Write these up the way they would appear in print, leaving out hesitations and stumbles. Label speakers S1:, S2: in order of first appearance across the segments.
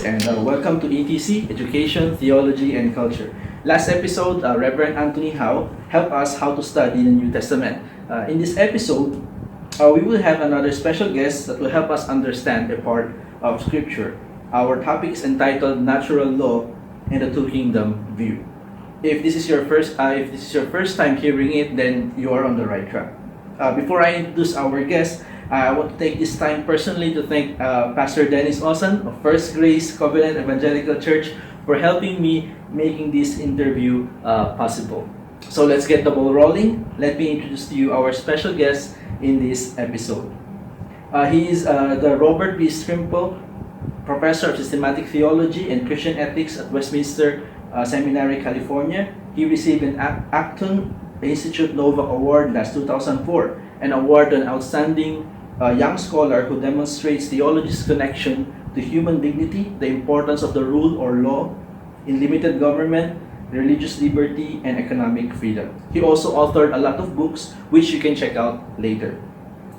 S1: guys, and welcome to ETC, Education, Theology, and Culture. Last episode, Reverend Anthony Howe helped us how to study the New Testament. In this episode, we will have another special guest that will help us understand a part of Scripture. Our topic is entitled Natural Law and the Two Kingdom View. If this is your first time hearing it, then you are on the right track. Before I introduce our guest, I want to take this time personally to thank Pastor Dennis Osan of First Grace Covenant Evangelical Church for helping me making this interview possible. So let's get the ball rolling. Let me introduce to you our special guest in this episode. He is the Robert B. Strimple Professor of Systematic Theology and Christian Ethics at Westminster Seminary, California. He received an Acton Institute Nova Award last 2004, an award on outstanding young scholar who demonstrates theology's connection to human dignity, the importance of the rule or law in limited government, religious liberty, and economic freedom. He also authored a lot of books, which you can check out later.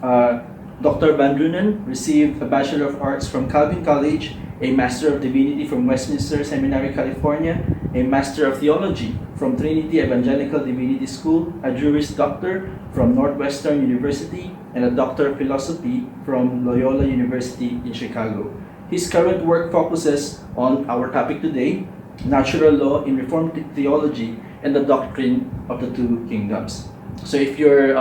S1: Dr. Vandrunen received a Bachelor of Arts from Calvin College, a Master of Divinity from Westminster Seminary, California, a Master of Theology from Trinity Evangelical Divinity School, a Juris Doctor from Northwestern University, and a Doctor of Philosophy from Loyola University in Chicago. His current work focuses on our topic today, natural law in Reformed theology and the doctrine of the two kingdoms. So if you're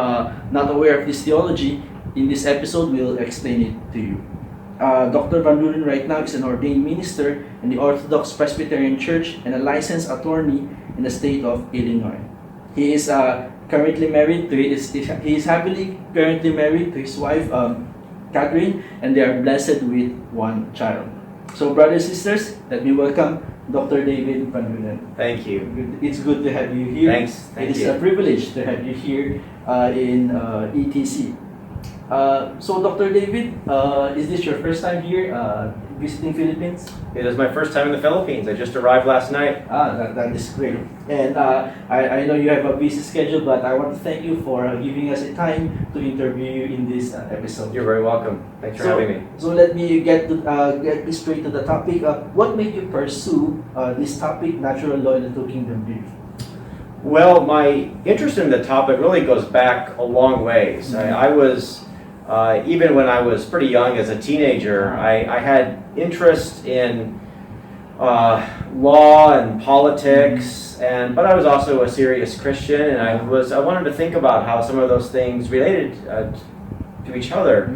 S1: not aware of this theology, in this episode we'll explain it to you. Dr. Vandrunen right now is an ordained minister in the Orthodox Presbyterian Church and a licensed attorney in the state of Illinois. He is currently married to happily currently married to his wife Catherine, and they are blessed with one child. So brothers and sisters, let me welcome Dr. David Vandrunen.
S2: Thank you.
S1: It's good to have you here.
S2: Thanks.
S1: It is a privilege to have you here in ETC. So Dr. David, is this your first time here visiting Philippines?
S2: It is my first time in the Philippines. I just arrived last night.
S1: That is great. And I know you have a busy schedule, but I want to thank you for giving us a time to interview you in this episode.
S2: You're very welcome. Thanks for having me.
S1: So let me get straight to the topic. What made you pursue this topic, natural law and the two kingdom view?
S2: Well, my interest in the topic really goes back a long ways.
S1: Mm-hmm.
S2: I was, even when I was pretty young as a teenager, I had interest in law and politics, but I was also a serious Christian, and I wanted to think about how some of those things related to each other.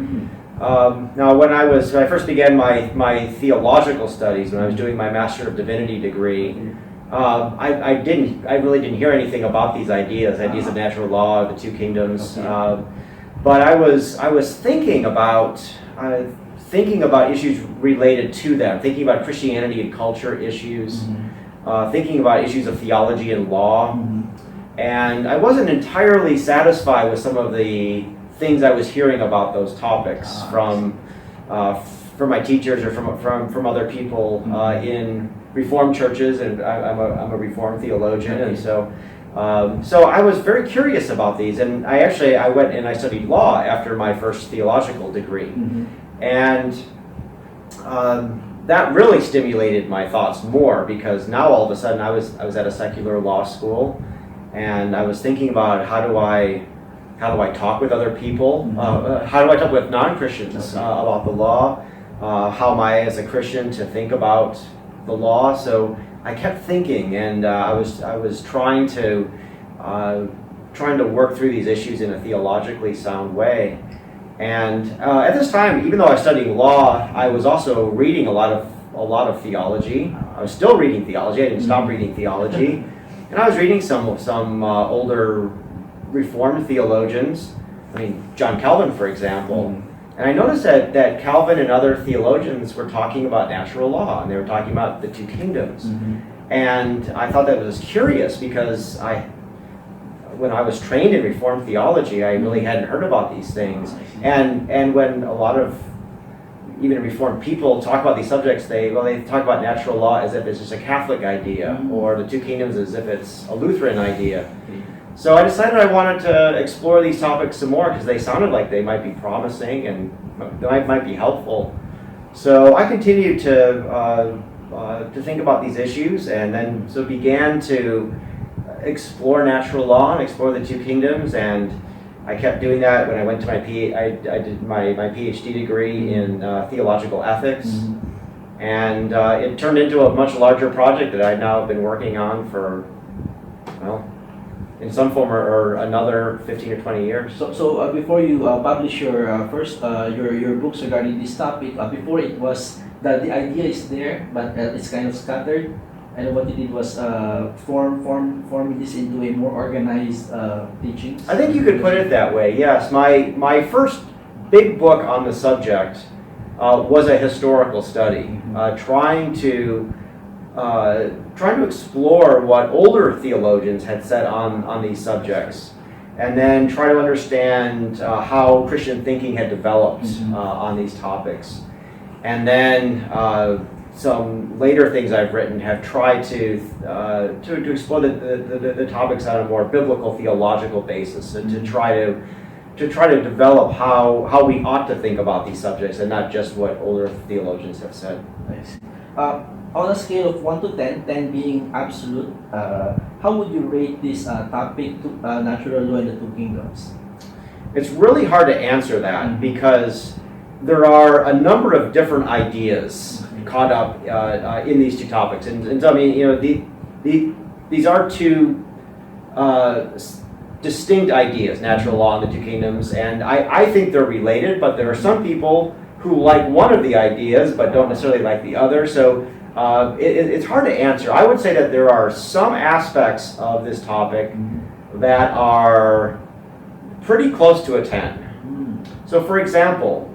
S2: Now, when I first began my theological studies, when I was doing my Master of Divinity degree, I really didn't hear anything about these ideas of natural law, the two kingdoms.
S1: Okay.
S2: But I was thinking about issues related to them, thinking about Christianity and culture issues, thinking about issues of theology and law, and I wasn't entirely satisfied with some of the things I was hearing about those topics from my teachers or from other people in Reformed churches, and I'm a Reformed theologian, and so I was very curious about these, and I went and I studied law after my first theological degree, and that really stimulated my thoughts more, because now all of a sudden I was at a secular law school, and I was thinking about how do I talk with other people, how do I talk with non-Christians about the law, how am I as a Christian to think about the law. So I kept thinking, and I was trying to work through these issues in a theologically sound way. And at this time, even though I was studying law, I was also reading a lot of theology. I was still reading theology. I didn't stop reading theology, and I was reading some older Reformed theologians. I mean, John Calvin, for example. And I noticed that Calvin and other theologians were talking about natural law, and they were talking about the two kingdoms. And I thought that was curious, because when I was trained in Reformed theology, I really hadn't heard about these things. And when a lot of even Reformed people talk about these subjects, they talk about natural law as if it's just a Catholic idea, or the two kingdoms as if it's a Lutheran idea. So I decided I wanted to explore these topics some more, because they sounded like they might be promising and they might be helpful. So I continued to think about these issues, and then so began to explore natural law and explore the two kingdoms. And I kept doing that when I went to I did my PhD degree in theological ethics. And it turned into a much larger project that I've now been working on for, well, in some form or another 15 or 20 years.
S1: So before you publish your your books regarding this topic, before it was that the idea is there, but it's kind of scattered, and what you did was form this into a more organized teaching.
S2: I think you could put it that way. Yes, my first big book on the subject was a historical study, trying to explore what older theologians had said on these subjects, and then try to understand how Christian thinking had developed on these topics. And then some later things I've written have tried to explore the topics on a more biblical theological basis, and to try to develop how we ought to think about these subjects, and not just what older theologians have said.
S1: Nice. On a scale of 1 to 10, 10 being absolute, how would you rate this topic, to natural law and the two kingdoms?
S2: It's really hard to answer that, because there are a number of different ideas caught up in these two topics, and so, I mean, you know, these are two distinct ideas, natural law and the two kingdoms, and I think they're related, but there are some people who like one of the ideas but don't necessarily like the other, so it's hard to answer. I would say that there are some aspects of this topic that are pretty close to a 10. So for example,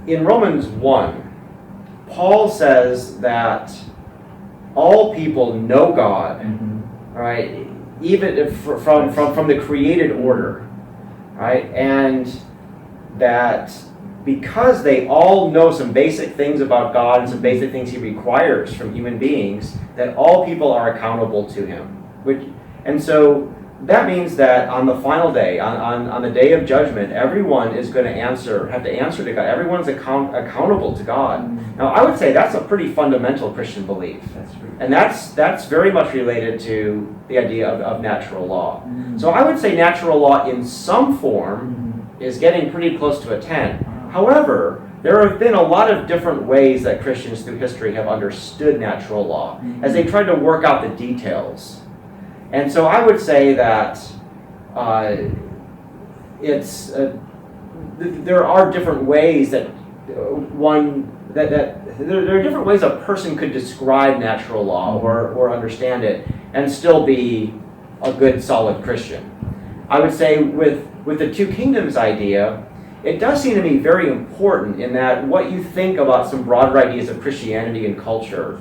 S2: in Romans 1, Paul says that all people know God, right? Even if from the created order, right? And that because they all know some basic things about God and some basic things He requires from human beings, that all people are accountable to Him. And so that means that on the final day, on the day of judgment, everyone is going to have to answer to God. Everyone's accountable to God. Now, I would say that's a pretty fundamental Christian belief.
S1: That's true.
S2: And that's very much related to the idea of natural law. So I would say natural law in some form is getting pretty close to a 10. However, there have been a lot of different ways that Christians through history have understood natural law as they tried to work out the details. And so I would say that there are different ways that there are different ways a person could describe natural law or understand it and still be a good, solid Christian. I would say with the two kingdoms idea, it does seem to me very important in that what you think about some broader ideas of Christianity and culture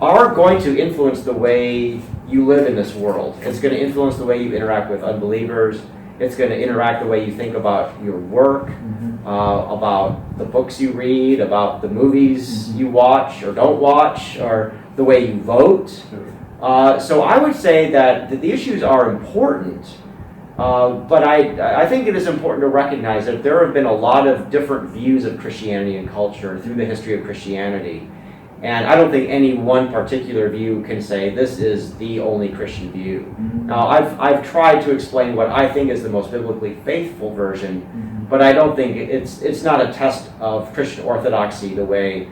S2: are going to influence the way you live in this world. It's going to influence the way you interact with unbelievers. It's going to interact the way you think about your work, about the books you read, about the movies you watch or don't watch, or the way you vote. So I would say that the issues are important, but I think it is important to recognize that there have been a lot of different views of Christianity and culture through the history of Christianity. And I don't think any one particular view can say this is the only Christian view. Now, I've tried to explain what I think is the most biblically faithful version, but I don't think it's not a test of Christian orthodoxy the way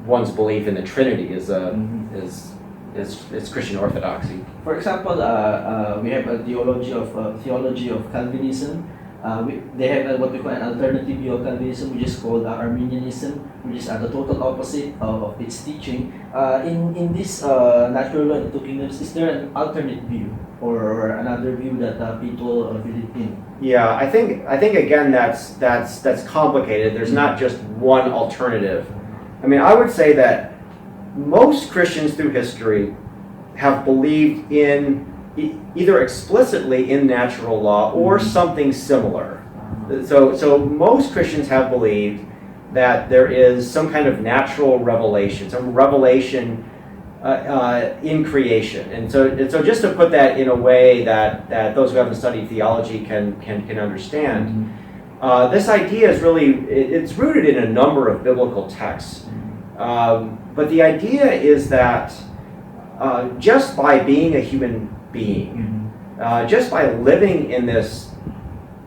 S2: one's belief in the Trinity is Christian orthodoxy.
S1: For example, we have a theology of Calvinism. They have what we call an alternative view of Calvinism, which is called Arminianism, which is the total opposite of its teaching. In this natural law and the two kingdoms, is there an alternate view or another view that people believe in?
S2: Yeah, I think again that's complicated. There's not just one alternative. I mean, I would say that most Christians through history have believed in either explicitly in natural law or something similar. So most Christians have believed that there is some kind of natural revelation, some revelation in creation. And so just to put that in a way that those who haven't studied theology can understand, This idea is really, it's rooted in a number of biblical texts. But the idea is that just by being a human being, just by living in this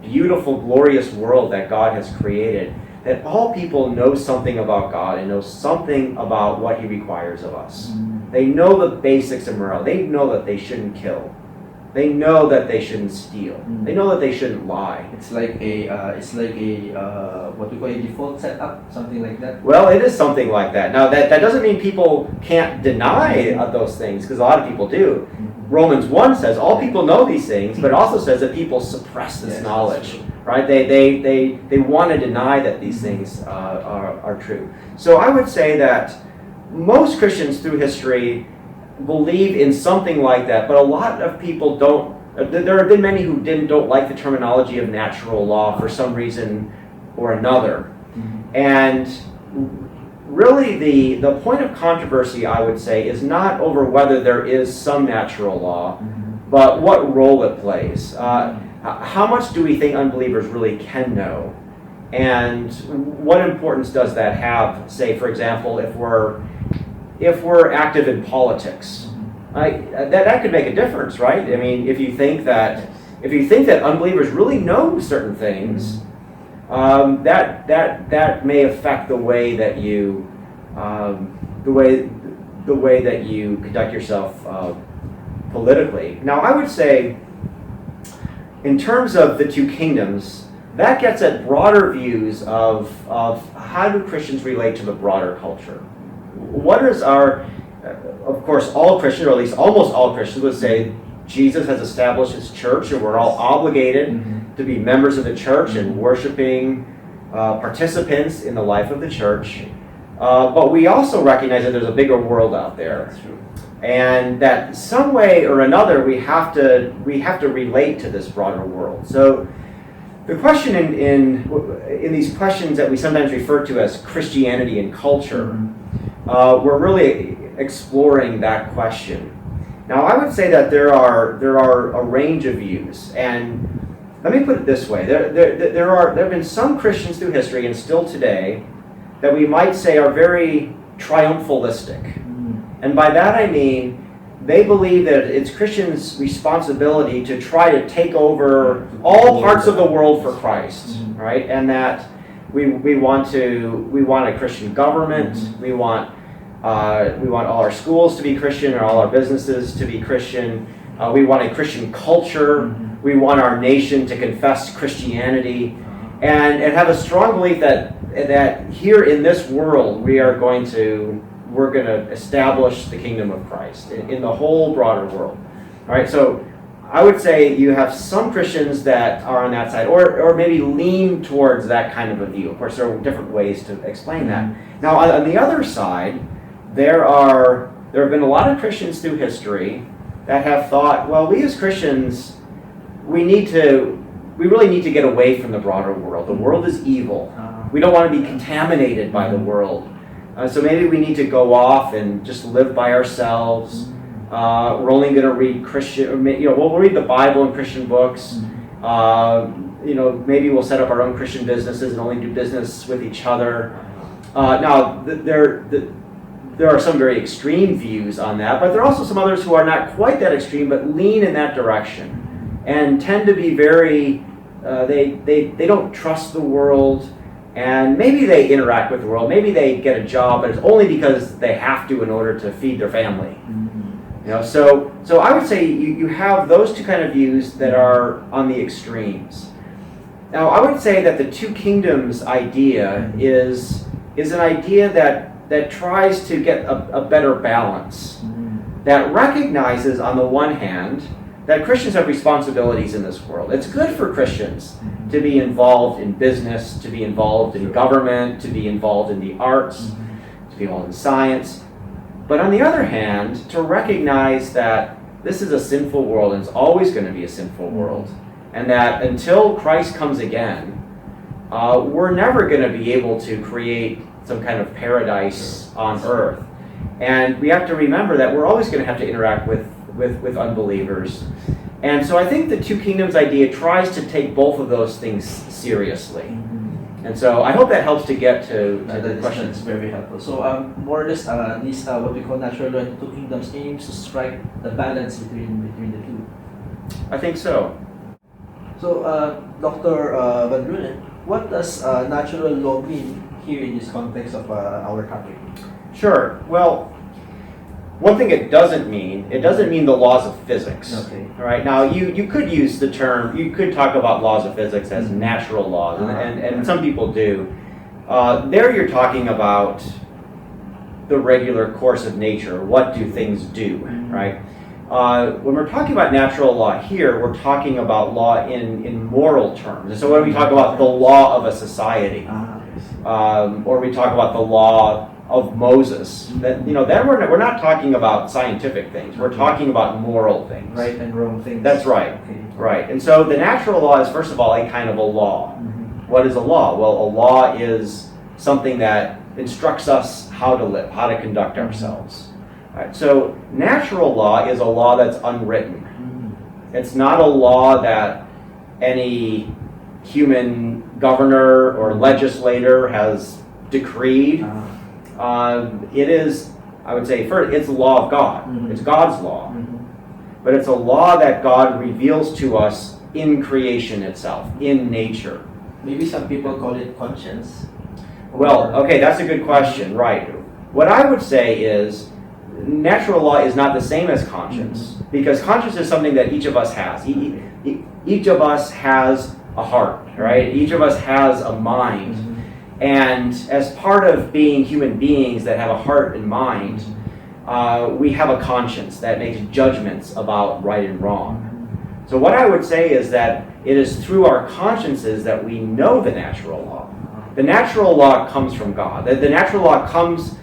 S2: beautiful, glorious world that God has created, that all people know something about God and know something about what He requires of us. They know the basics of morality. They know that they shouldn't kill. They know that they shouldn't steal. They know that they shouldn't lie.
S1: It's like a what we call a default setup, something like that.
S2: Well, it is something like that. Now, that doesn't mean people can't deny those things, because a lot of people do. Romans 1 says all people know these things, but it also says that people suppress this knowledge, right? They want to deny that these things are true. So I would say that most Christians through history believe in something like that, but a lot of people don't. There have been many who don't like the terminology of natural law for some reason or another. And really the point of controversy, I would say, is not over whether there is some natural law, but what role it plays. How much do we think unbelievers really can know? And what importance does that have, say, for example, if we're active in politics? That could make a difference, right? I mean, if you think that unbelievers really know certain things, that may affect the way that you conduct yourself politically. Now, I would say, in terms of the two kingdoms, that gets at broader views of how do Christians relate to the broader culture. What is our, of course, all Christians, or at least almost all Christians, would say Jesus has established His church, and we're all obligated to be members of the church and worshiping participants in the life of the church. But we also recognize that there's a bigger world out there, and that some way or another we have to relate to this broader world. So the question in these questions that we sometimes refer to as Christianity and culture, we're really exploring that question. Now, I would say that there are a range of views, and let me put it this way: there have been some Christians through history, and still today, that we might say are very triumphalistic. And by that I mean they believe that it's Christians' responsibility to try to take over all parts of the world for Christ, right? And that we want a Christian government. We want all our schools to be Christian, or all our businesses to be Christian. We want a Christian culture. We want our nation to confess Christianity, and have a strong belief that here in this world we're going to establish the kingdom of Christ in the whole broader world. All right, so I would say you have some Christians that are on that side, or maybe lean towards that kind of a view. Of course, there are different ways to explain that. Now, on the other side, there have been a lot of Christians through history that have thought, well, we as Christians, we really need to get away from the broader world. The world is evil. We don't want to be contaminated by the world. So maybe we need to go off and just live by ourselves. We're only going to read we'll read the Bible and Christian books. Maybe we'll set up our own Christian businesses and only do business with each other. Now, there are some very extreme views on that, but there are also some others who are not quite that extreme, but lean in that direction and tend to be very, they don't trust the world, and maybe they interact with the world, maybe they get a job, but it's only because they have to in order to feed their family. So I would say you have those two kind of views that are on the extremes. Now, I would say that the two kingdoms idea is an idea that tries to get a better balance, that recognizes, on the one hand, that Christians have responsibilities in this world. It's good for Christians to be involved in business, to be involved in government, to be involved in the arts, to be involved in science. But on the other hand, to recognize that this is a sinful world, and it's always going to be a sinful world, and that until Christ comes again, we're never going to be able to create some kind of paradise on earth. And we have to remember that we're always going to have to interact with unbelievers. And so I think the two kingdoms idea tries to take both of those things seriously.
S1: Mhm.
S2: And so I hope that helps to get to the question.
S1: That's very helpful. So more or less, these what we call natural law and two kingdoms aims to strike the balance between the two.
S2: I think so.
S1: So Dr. Vandrunen, what does natural law mean here in this context of our topic?
S2: Sure. Well, one thing it doesn't mean the laws of physics.
S1: Okay.
S2: All right. Now, you could use the term, you could talk about laws of physics as natural laws, and some people do. There you're talking about the regular course of nature. What do things do, right? When we're talking about natural law here, we're talking about law in moral terms. And so when we talk about the law of a society, or we talk about the law of Moses, then we're not talking about scientific things. We're talking about moral things.
S1: Right and wrong things.
S2: That's right.
S1: Okay.
S2: Right. And so the natural law is, first of all, a kind of a law.
S1: Mhm.
S2: What is a law? Well, a law is something that instructs us how to live, how to conduct ourselves. All right. So natural law is a law that's unwritten.
S1: Mhm.
S2: It's not a law that any human governor or legislator has decreed. It is, I would say, first, it's the law of God.
S1: Mhm.
S2: It's God's law.
S1: Mhm.
S2: But it's a law that God reveals to us in creation itself, in nature.
S1: Maybe some people call it conscience.
S2: Well, okay, that's a good question, right. What I would say is natural law is not the same as conscience, because conscience is something that each of us has. Each of us has a heart, right? Each of us has a mind.
S1: Mhm.
S2: And as part of being human beings that have a heart and mind, we have a conscience that makes judgments about right and wrong. So what I would say is that it is through our consciences that we know the natural law. The natural law comes from God. The natural law comes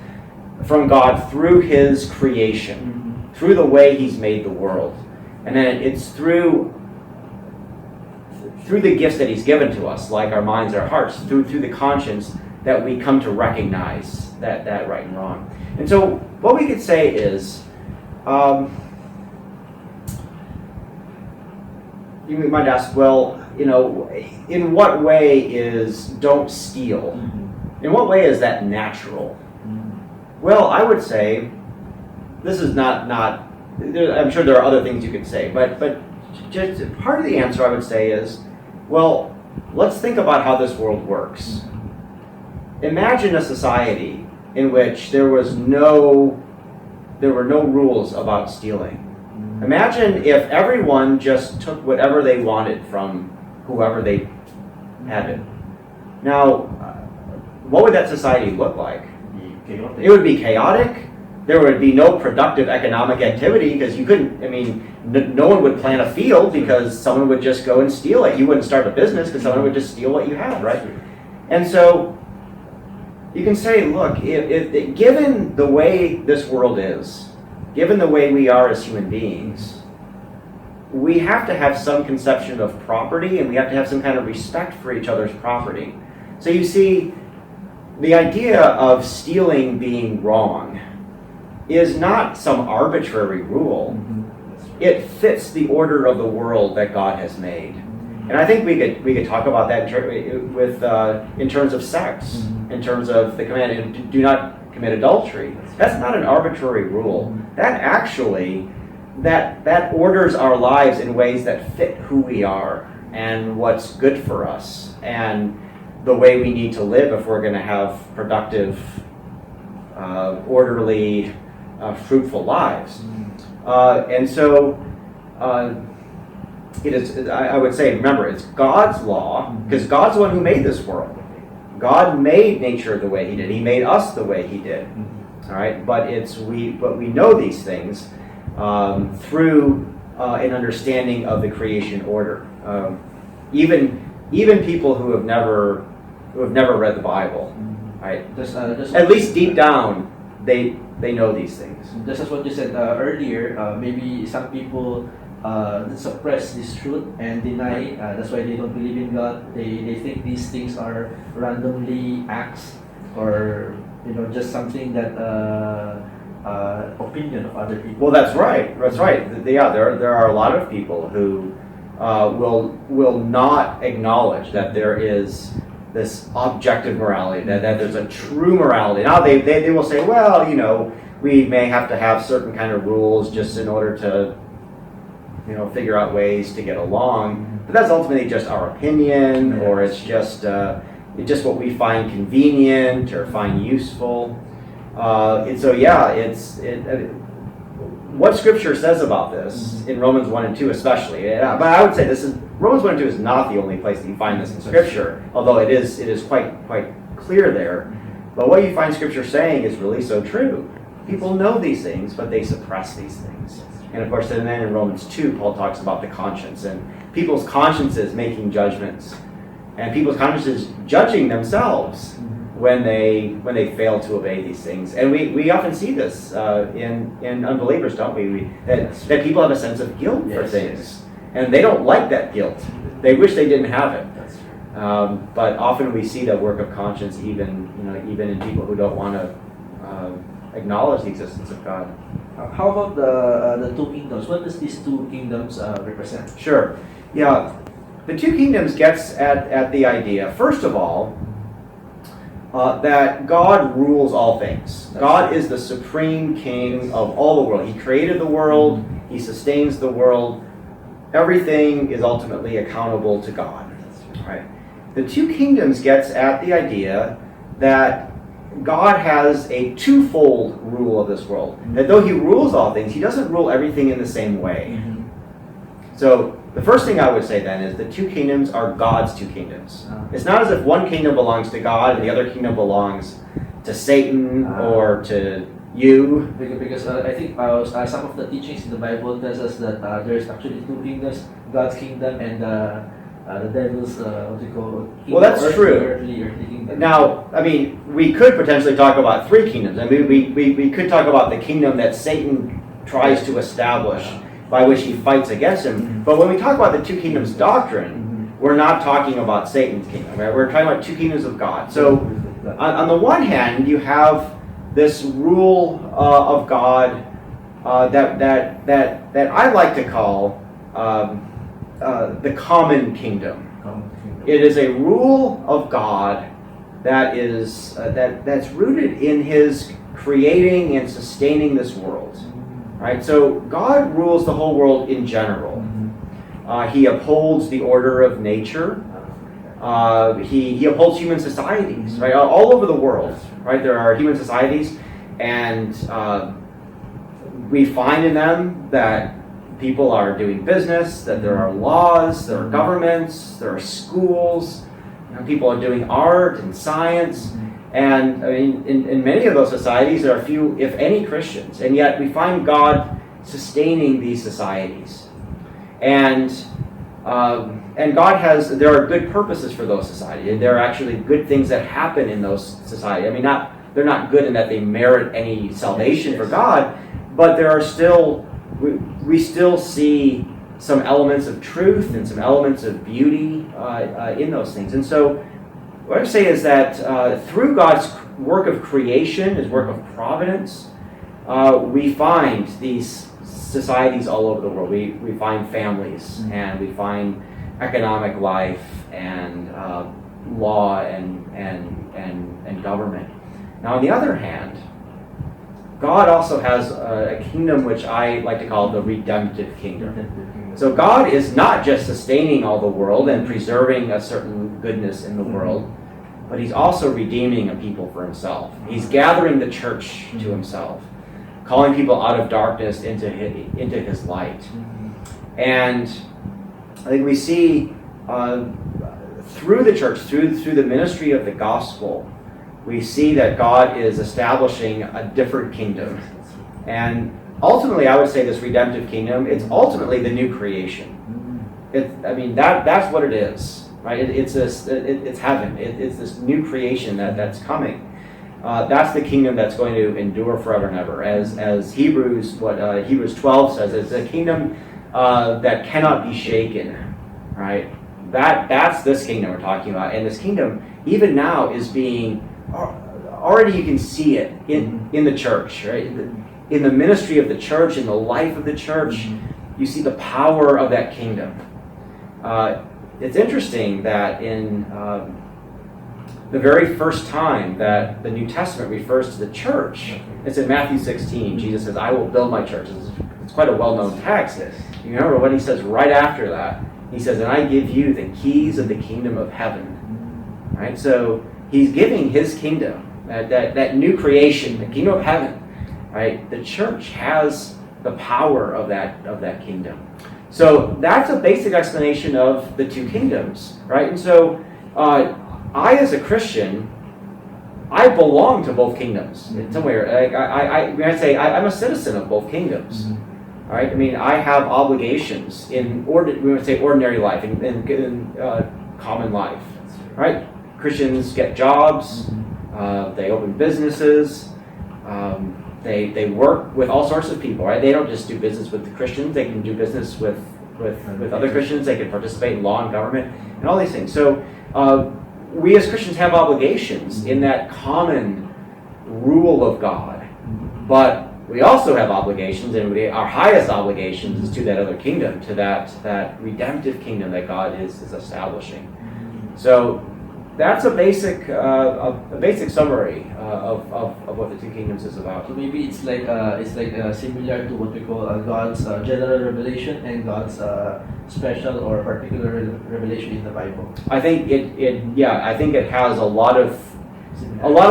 S2: from God through His creation, through the way He's made the world. And then it's through the gifts that He's given to us, like our minds, our hearts, through the conscience, that we come to recognize that right and wrong. And so what we could say is, you might ask, well, in what way is don't steal? In what way is that natural? Well, I would say, this is not I'm sure there are other things you could say, but just part of the answer I would say is, well, let's think about how this world works. Imagine a society in which there were no rules about stealing. Imagine if everyone just took whatever they wanted from whoever they had it. Now, what would that society look like?
S1: Chaotic.
S2: It would be chaotic. There would be no productive economic activity because you couldn't, no one would plant a field because someone would just go and steal it. You wouldn't start a business because someone would just steal what you had, right? And so you can say, look, if given the way this world is, given the way we are as human beings, we have to have some conception of property and we have to have some kind of respect for each other's property. So you see, the idea of stealing being wrong is not some arbitrary rule. It fits the order of the world that God has made. And I think we could talk about that in terms of sex, in terms of the command, do not commit adultery. That's not an arbitrary rule. That actually, that orders our lives in ways that fit who we are and what's good for us and the way we need to live if we're going to have productive, orderly, fruitful lives. And so it is. I would say, remember, it's God's law because God's the one who made this world. God made nature the way He did. He made us the way He did. All right, but we know these things through an understanding of the creation order. Even people who have never read the Bible, right? At least deep down, they know these things.
S1: Just as what you said earlier, maybe some people suppress this truth and deny. That's why they don't believe in God. They think these things are randomly acts or just something that opinion of other people.
S2: Well, that's right. That's right. Yeah, there are a lot of people who will not acknowledge that there is this objective morality, that there's a true morality. Now they will say, well, we may have to have certain kind of rules just in order to figure out ways to get along, but that's ultimately just our opinion, or it's just what we find convenient or find useful. And so what Scripture says about this in Romans 1 and 2 especially, but I would say Romans 1 and 2 is not the only place that you find this in Scripture, although it is quite clear there. But what you find Scripture saying is really so true. People know these things, but they suppress these things. And of course, then in Romans 2, Paul talks about the conscience and people's consciences making judgments, and people's consciences judging themselves when they fail to obey these things. And we often see this in unbelievers, don't we? That people have a sense of guilt for things, and they don't like that guilt. They wish they didn't have it. But often we see the work of conscience even in people who don't want to acknowledge the existence of God.
S1: How about the two kingdoms? What does these two kingdoms represent?
S2: Sure. Yeah. The two kingdoms gets at the idea, first of all, that God rules all things. God is the supreme king of all the world. He created the world. He sustains the world. Everything is ultimately accountable to God. Right? The two kingdoms gets at the idea that God has a twofold rule of this world. That though He rules all things, He doesn't rule everything in the same way. So the first thing I would say then is the two kingdoms are God's two kingdoms. It's not as if one kingdom belongs to God and the other kingdom belongs to Satan or to you.
S1: Because I think some of the teachings in the Bible tells us that there's actually two kingdoms, God's kingdom and the devil's kingdom.
S2: Well, that's true.
S1: Earthly kingdom.
S2: Now, I mean, we could potentially talk about three kingdoms. I mean, we could talk about the kingdom that Satan tries to establish, by which he fights against him. But when we talk about the two kingdoms doctrine, we're not talking about Satan's kingdom. Right? We're talking about two kingdoms of God. So on the one hand, you have this rule of God that I like to call the common kingdom. It is a rule of God that is that's rooted in His creating and sustaining this world. Right? So God rules the whole world in general. He upholds the order of nature. He upholds human societies, right? All over the world, right? There are human societies, and we find in them that people are doing business, that there are laws, there are governments, there are schools, people are doing art and science. And I mean, in many of those societies, there are few, if any, Christians, and yet we find God sustaining these societies, and God has. There are good purposes for those societies. There are actually good things that happen in those societies. I mean, they're not good in that they merit any salvation for God, but there are still we still see some elements of truth and some elements of beauty in those things, and so. What I say is that through God's work of creation, His work of providence, we find these societies all over the world. We find families, and we find economic life, and law, and government. Now, on the other hand, God also has a kingdom which I like to call the redemptive kingdom. So God is not just sustaining all the world and preserving a certain goodness in the world, but He's also redeeming a people for Himself. He's gathering the church to Himself, calling people out of darkness into His light. And I think we see through the church, through the ministry of the gospel, we see that God is establishing a different kingdom. And ultimately, I would say this redemptive kingdom, it's ultimately the new creation. That's what it is. Right? It's heaven. It's this new creation that's coming. That's the kingdom that's going to endure forever and ever. As Hebrews 12 says, it's a kingdom that cannot be shaken. Right? That's this kingdom we're talking about. And this kingdom, even now, is being already you can see it in the church, right? In the ministry of the church, in the life of the church, you see the power of that kingdom. it's interesting that in the very first time that the New Testament refers to the church, it's in Matthew 16. Jesus says, I will build my church. It's quite a well-known text. You remember what he says right after that? He says, and I give you the keys of the kingdom of heaven. Right? So he's giving his kingdom, that new creation, the kingdom of heaven. Right? The church has the power of that kingdom. So that's a basic explanation of the two kingdoms. Right? And so I, as a Christian, I belong to both kingdoms in some way. I say I'm a citizen of both kingdoms. All right. I mean, I have obligations in we would say ordinary life, in common life. Right. Christians get jobs. They open businesses. They work with all sorts of people. Right. They don't just do business with the Christians. They can do business with other Christians. They can participate in law and government and all these things. So. We as Christians have obligations in that common rule of God, but we also have obligations, and our highest obligations is to that other kingdom, to that redemptive kingdom that God is establishing. So that's a basic summary of what the two kingdoms is about.
S1: So maybe it's like similar to what we call God's general revelation and God's special or particular revelation in the Bible.
S2: I think I think it has a lot of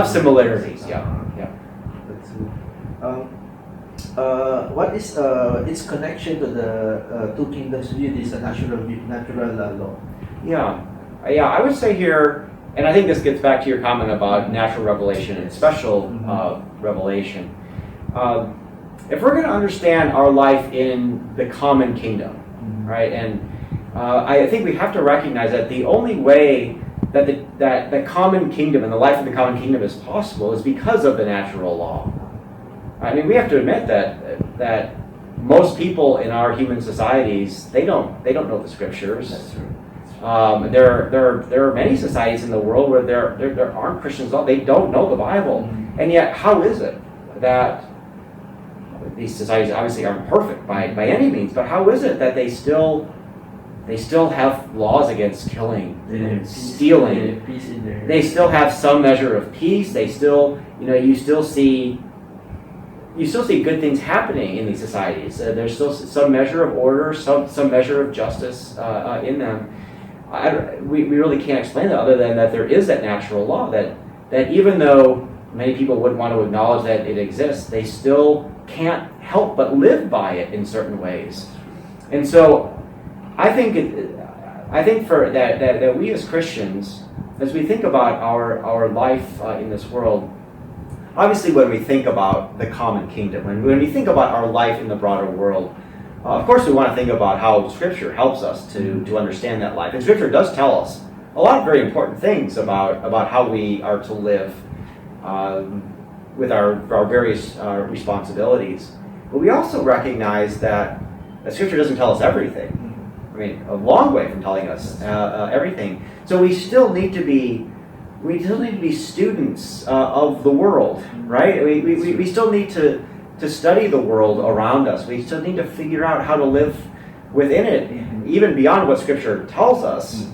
S2: similarities. Yeah.
S1: That's good. What is its connection to the two kingdoms viewed as a natural law?
S2: Yeah. I would say here, and I think this gets back to your comment about natural revelation and special revelation. If we're going to understand our life in the common kingdom, right, and I think we have to recognize that the only way that the common kingdom and the life of the common kingdom is possible is because of the natural law. I mean, we have to admit that most people in our human societies they don't know the scriptures.
S1: That's true.
S2: There are many societies in the world where there aren't Christians at all. They don't know the Bible, and yet how is it that these societies obviously aren't perfect by any means? But how is it that they still have laws against killing and stealing? They still have some measure of peace. They still, you still see good things happening in these societies. There's still some measure of order, some measure of justice in them. We really can't explain that other than that there is that natural law that even though many people wouldn't want to acknowledge that it exists, they still can't help but live by it in certain ways. And so I think for that we as Christians, as we think about our life in this world, obviously when we think about the common kingdom, when we think about our life in the broader world, of course we want to think about how Scripture helps us to understand that life. And Scripture does tell us a lot of very important things about how we are to live with our various responsibilities. But we also recognize that Scripture doesn't tell us everything. I mean, a long way from telling us everything. So we still need to be students of the world, right? We still need to study the world around us. We still need to figure out how to live within it, even beyond what Scripture tells us.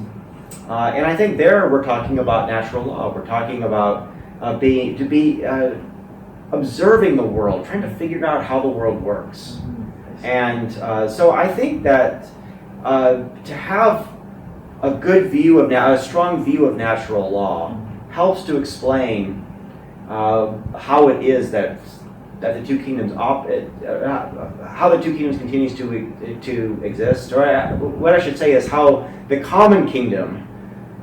S2: And I think there we're talking about natural law. We're talking about observing the world, trying to figure out how the world works. And so I think that to have a strong view of natural law helps to explain how it is that the two kingdoms how the two kingdoms continues to exist. Or what I should say is how the common kingdom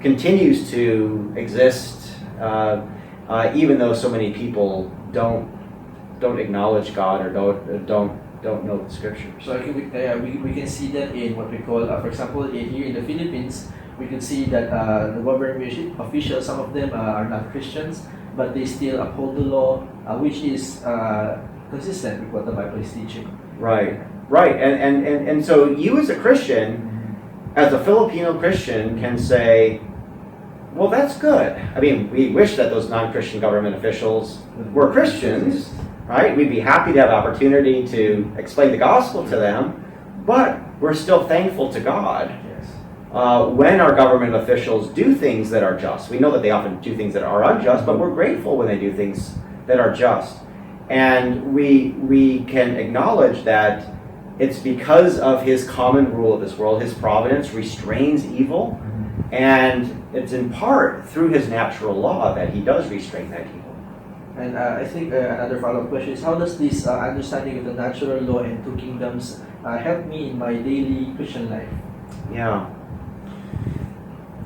S2: continues to exist, even though so many people don't acknowledge God or don't know the Scriptures.
S1: So we can see that in what we call, for example, here in the Philippines, we can see that the government officials, some of them are not Christians, but they still uphold the law, which is consistent with what the Bible is teaching.
S2: Right. And so you as a Christian, as a Filipino Christian, can say, well, that's good. I mean, we wish that those non-Christian government officials were Christians, right? We'd be happy to have opportunity to explain the gospel to them, but we're still thankful to God when our government officials do things that are just. We know that they often do things that are unjust, but we're grateful when they do things that are just. And we can acknowledge that it's because of his common rule of this world. His providence restrains evil, and it's in part through his natural law that he does restrain that evil.
S1: And I think another follow-up question is, how does this understanding of the natural law and two kingdoms help me in my daily Christian life?
S2: Yeah.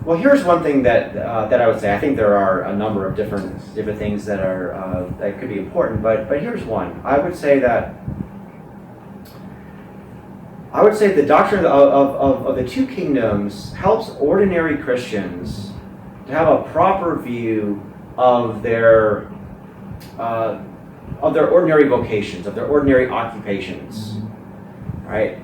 S2: Well, here's one thing that I would say. I think there are a number of different things that are that could be important, but here's one. I would say the doctrine of the two kingdoms helps ordinary Christians to have a proper view of their ordinary vocations, of their ordinary occupations, right?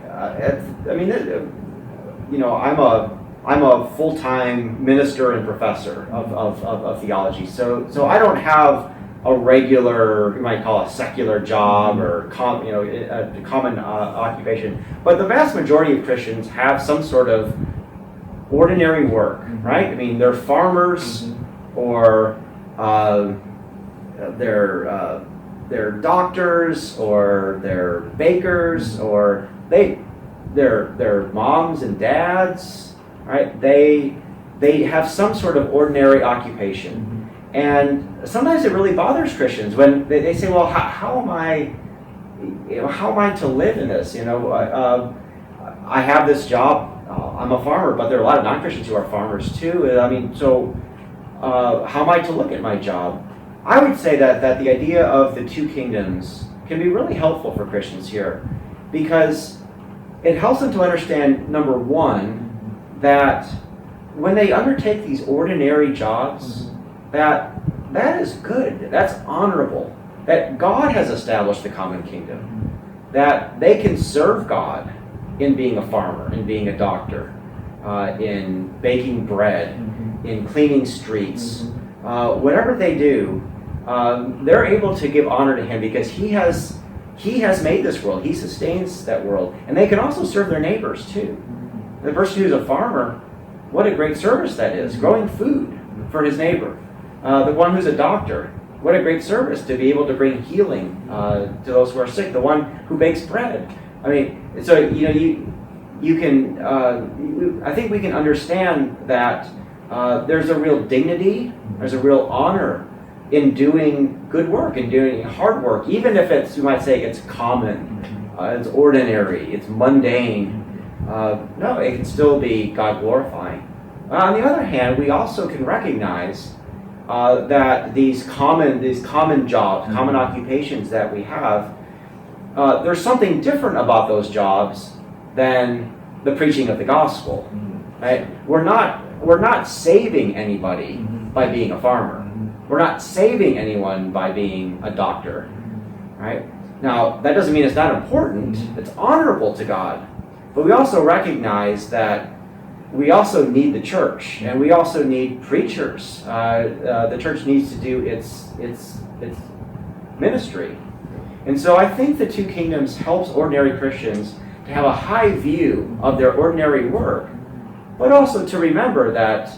S2: I'm a full-time minister and professor of theology, so I don't have a regular, you might call it secular job or a common occupation. But the vast majority of Christians have some sort of ordinary work, right? I mean, they're farmers, or they're doctors, or they're bakers, or they're moms and dads, right? They have some sort of ordinary occupation. And sometimes it really bothers Christians when they say, well, how am I to live in this? I have this job, I'm a farmer, but there are a lot of non-Christians who are farmers too. I mean, so how am I to look at my job? I would say that the idea of the two kingdoms can be really helpful for Christians here, because it helps them to understand, number one, that when they undertake these ordinary jobs, that is good, that's honorable, that God has established the common kingdom, that they can serve God in being a farmer, in being a doctor, in baking bread, in cleaning streets, whatever they do, they're able to give honor to him because he has made this world, he sustains that world, and they can also serve their neighbors too. The person who's a farmer, what a great service that is, growing food for his neighbor. The one who's a doctor, what a great service to be able to bring healing to those who are sick. The one who bakes bread. I mean, so you can. I think we can understand that there's a real dignity, there's a real honor in doing good work and doing hard work, even if it's, you might say, it's common, it's ordinary, it's mundane. No, it can still be God glorifying. On the other hand, we also can recognize that these common jobs, common occupations that we have, there's something different about those jobs than the preaching of the gospel. Right? We're not saving anybody by being a farmer. We're not saving anyone by being a doctor. Right? Now, that doesn't mean it's not important. It's honorable to God. But we also recognize that we also need the church, and we also need preachers. The church needs to do its ministry. And so I think the two kingdoms helps ordinary Christians to have a high view of their ordinary work, but also to remember that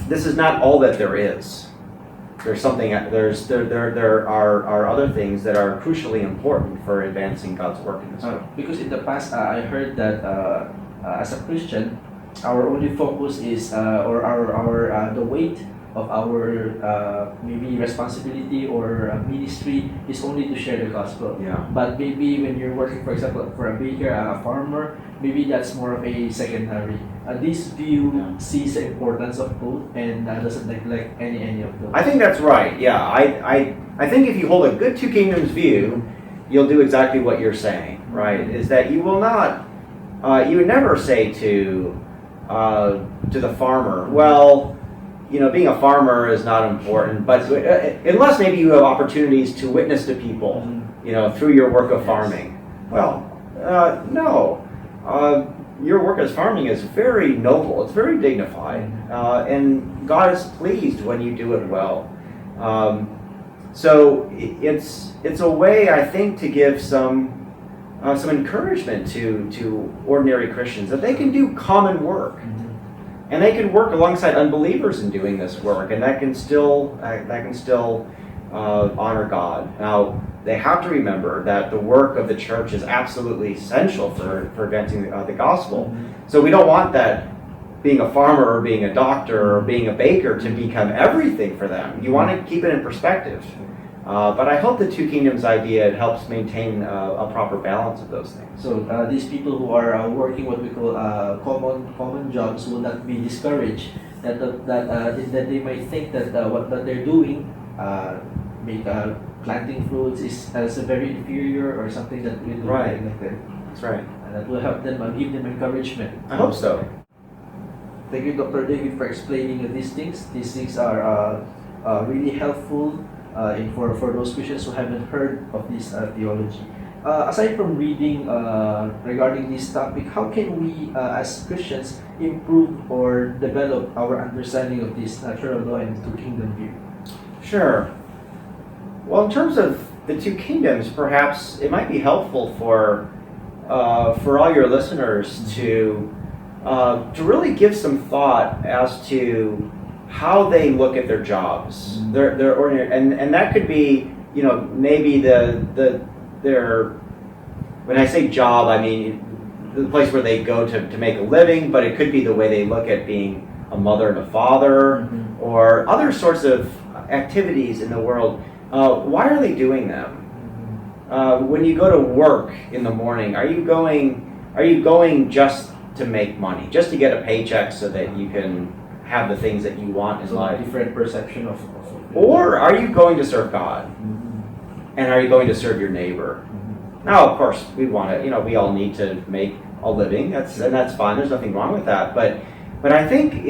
S2: this is not all that there is. There are other things that are crucially important for advancing God's work in this world.
S1: Because in the past, I heard that as a Christian, our only focus is, the weight of our maybe responsibility or ministry is only to share the gospel.
S2: Yeah.
S1: But maybe when you're working, for example, for a baker, a farmer, maybe that's more of a secondary. This view sees the importance of both and doesn't neglect any of those.
S2: I think that's right. Yeah, I think if you hold a good two kingdoms view, you'll do exactly what you're saying. Right? Is that you will not. You would never say to the farmer, well, being a farmer is not important, but unless maybe you have opportunities to witness to people, through your work of farming. Well, no. Your work as farming is very noble. It's very dignified, and God is pleased when you do it well. So it's a way, I think, to give some some encouragement to ordinary Christians that they can do common work, and they can work alongside unbelievers in doing this work, and that can still honor God. Now, they have to remember that the work of the church is absolutely essential for advancing the gospel. So we don't want that being a farmer or being a doctor or being a baker to become everything for them. You want to keep it in perspective. But I hope the Two Kingdoms idea helps maintain a proper balance of those things.
S1: So these people who are working what we call common jobs will not be discouraged. That they might think that what that they're doing, planting fruits, is as a very inferior or something that will be
S2: Right.
S1: neglected.
S2: That's right.
S1: And that will help them give them encouragement.
S2: I hope so.
S1: Thank you, Dr. David, for explaining these things. These things are really helpful for those Christians who haven't heard of this theology. Aside from reading regarding this topic, how can we, as Christians, improve or develop our understanding of this natural law and two kingdom view?
S2: Sure. Well, in terms of the Two Kingdoms, perhaps it might be helpful for all your listeners to really give some thought as to how they look at their jobs, their ordinary, and that could be, maybe their, when I say job, I mean the place where they go to make a living, but it could be the way they look at being a mother and a father, or other sorts of activities in the world. Why are they doing them? When you go to work in the morning, are you going just to make money, just to get a paycheck so that you can have the things that you want in life?
S1: Different perception of
S2: Or are you going to serve God? And are you going to serve your neighbor? Now, of course, we want to, we all need to make a living. That's fine. There's nothing wrong with that. But I think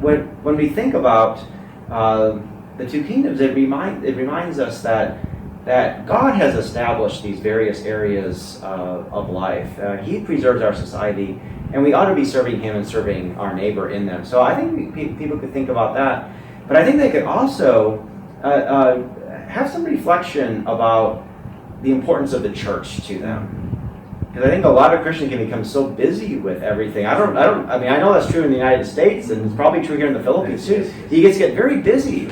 S2: when we think about the Two Kingdoms, it reminds us that God has established these various areas of life. He preserves our society, and we ought to be serving Him and serving our neighbor in them. So I think people could think about that. But I think they could also have some reflection about the importance of the church to them. Because I think a lot of Christians can become so busy with everything. I know that's true in the United States, and it's probably true here in the Philippines too. You get very busy.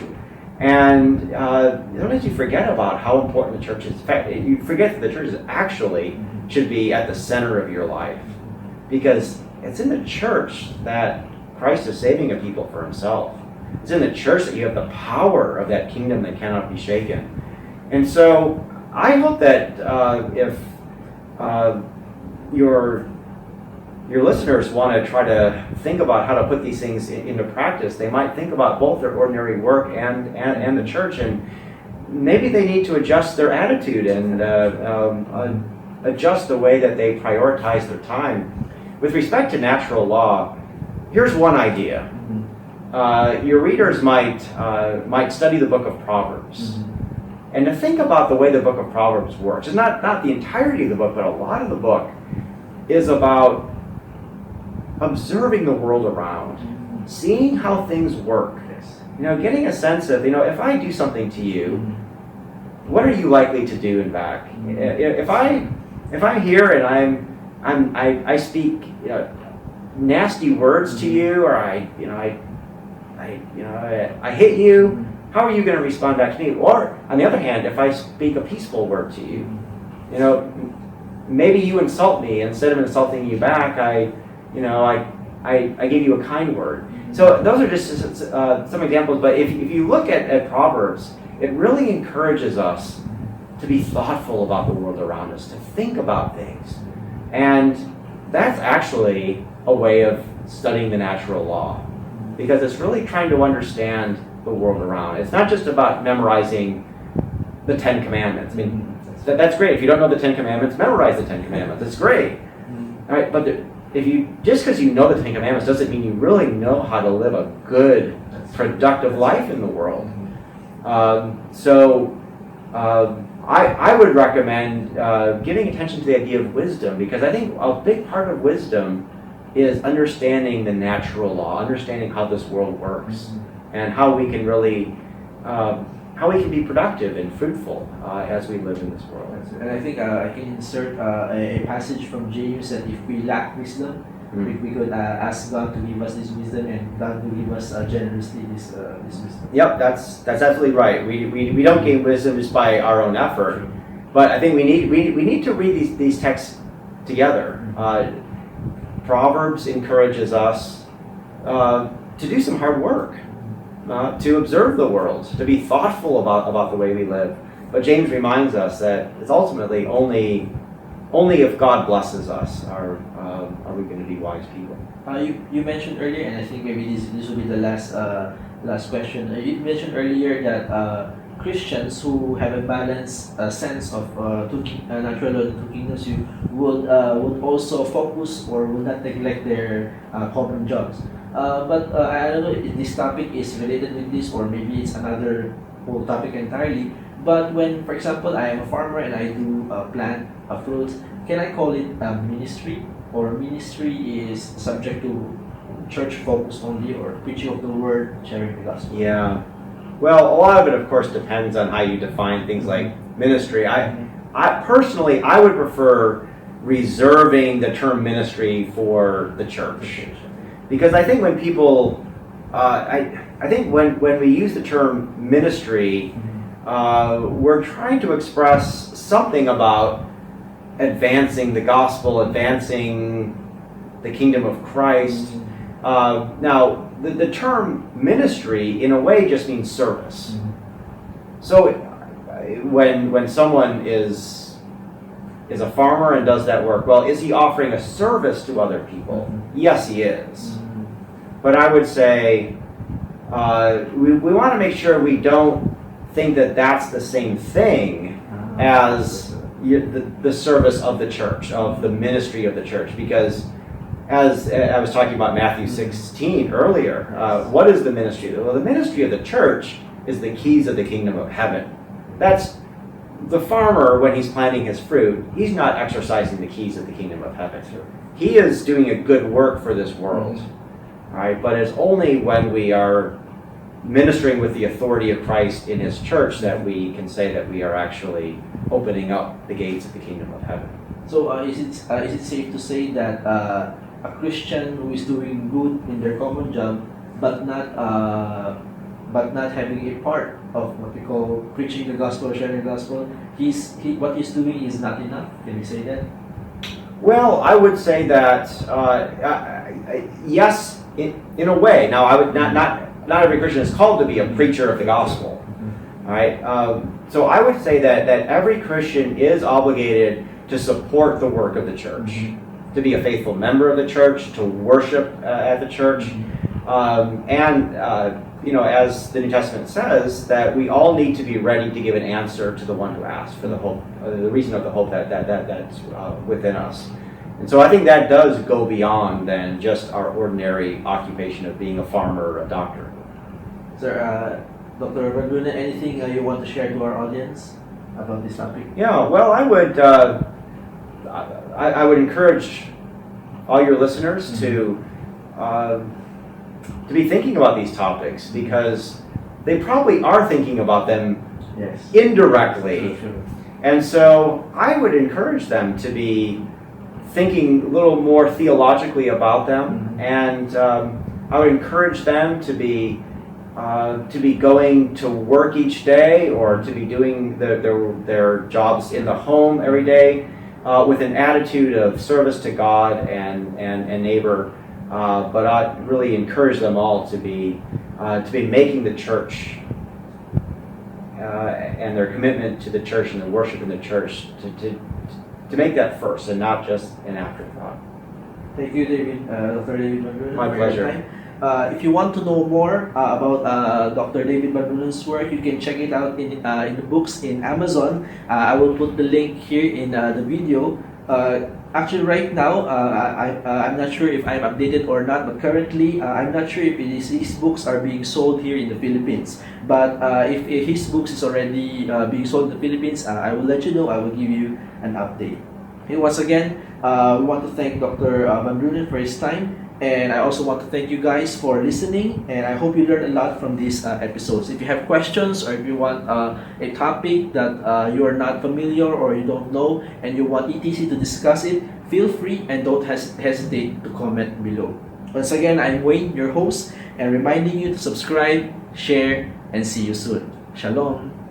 S2: And sometimes you forget about how important the church is. In fact, you forget that the church actually should be at the center of your life. Because it's in the church that Christ is saving a people for Himself. It's in the church that you have the power of that kingdom that cannot be shaken. And so I hope that if your listeners want to try to think about how to put these things into practice, they might think about both their ordinary work and the church, and maybe they need to adjust their attitude and adjust the way that they prioritize their time. With respect to natural law, here's one idea. Your readers might study the book of Proverbs, and to think about the way the book of Proverbs works. It's not the entirety of the book, but a lot of the book is about observing the world around, seeing how things work, getting a sense of, if I do something to you, what are you likely to do in back? If I'm here and I speak nasty words to you, or I hit you, how are you going to respond back to me? Or on the other hand, if I speak a peaceful word to you, maybe you insult me, instead of insulting you back, I give you a kind word. So those are just some examples, but if you look at Proverbs, it really encourages us to be thoughtful about the world around us, to think about things. And that's actually a way of studying the natural law, because it's really trying to understand the world around. It's not just about memorizing the Ten Commandments. I mean, that's great. If you don't know the Ten Commandments, memorize the Ten Commandments. It's great. All right, but just because you know the Ten Commandments doesn't mean you really know how to live a good, productive life in the world. I would recommend giving attention to the idea of wisdom, because I think a big part of wisdom is understanding the natural law, understanding how this world works, and how we can really how we can be productive and fruitful as we live in this world.
S1: And I think I can insert a passage from James that if we lack wisdom, we could ask God to give us this wisdom, and God will give us generously this wisdom.
S2: Yep, that's absolutely right. We don't gain wisdom just by our own effort, but I think we need to read these texts together. Proverbs encourages us to do some hard work, to observe the world, to be thoughtful about the way we live. But James reminds us that it's ultimately only if God blesses us are we going to be wise people.
S1: You mentioned earlier, and I think maybe this will be the last question. You mentioned earlier that Christians who have a balanced sense of natural law and two kingdoms, you would also focus or would not neglect their common jobs. But I don't know if this topic is related with this, or maybe it's another whole topic entirely. But when, for example, I am a farmer and I do plant fruits, can I call it ministry? Or ministry is subject to church focus only, or preaching of the word, sharing the gospel?
S2: Yeah. Well, a lot of it, of course, depends on how you define things like ministry. I personally, I would prefer reserving the term ministry for the church, because I think when people, I think when we use the term ministry, we're trying to express something about advancing the gospel, advancing the kingdom of Christ. Now, the term ministry, in a way, just means service. So, when someone is a farmer and does that work, well, is he offering a service to other people? Yes, he is. But I would say we want to make sure we don't think that that's the same thing as the service of the church, of the ministry of the church, because as I was talking about Matthew 16 earlier, what is the ministry? Well, the ministry of the church is the keys of the kingdom of heaven. That's the farmer, when he's planting his fruit, he's not exercising the keys of the kingdom of heaven. He is doing a good work for this world, right? But it's only when we are ministering with the authority of Christ in his church that we can say that we are actually opening up the gates of the kingdom of heaven.
S1: So is it safe to say that a Christian who is doing good in their common job, but not having a part of what we call preaching the gospel or sharing the gospel, what he's doing is not enough? Can we say that?
S2: Well, I would say that yes, in a way. Now, I would not every Christian is called to be a preacher of the gospel. All right. So I would say that every Christian is obligated to support the work of the church, to be a faithful member of the church, to worship at the church, and as the New Testament says, that we all need to be ready to give an answer to the one who asks for the hope, the reason of the hope that's within us. And so I think that does go beyond than just our ordinary occupation of being a farmer or a doctor.
S1: Sir, Dr. Vandrunen, anything you want to share to our audience about this topic?
S2: Yeah, well, I would encourage all your listeners to be thinking about these topics, because they probably are thinking about them indirectly.
S1: Sure.
S2: And so I would encourage them to be thinking a little more theologically about them, and I would encourage them to be going to work each day, or to be doing their jobs in the home every day with an attitude of service to God and neighbor. But I'd really encourage them all to be making the church and their commitment to the church and the worship in the church to make that first and not just an afterthought.
S1: Thank you, David, Dr. David Vandrunen.
S2: My pleasure.
S1: If you want to know more about Dr. David Vandrunen's work, you can check it out in the books in Amazon. I will put the link here in the video. Actually, right now, I'm not sure if I'm updated or not, but currently, I'm not sure if his books are being sold here in the Philippines. But if his books is already being sold in the Philippines, I will let you know. I will give you an update. Okay, once again, we want to thank Dr. Vandrunen for his time, And I also want to thank you guys for listening, and I hope you learned a lot from these episodes. If you have questions, or if you want a topic that you are not familiar or you don't know and you want ETC to discuss it, feel free and don't hesitate to comment below. Once again, I'm Wayne, your host, and reminding you to subscribe, share, and see you soon. Shalom.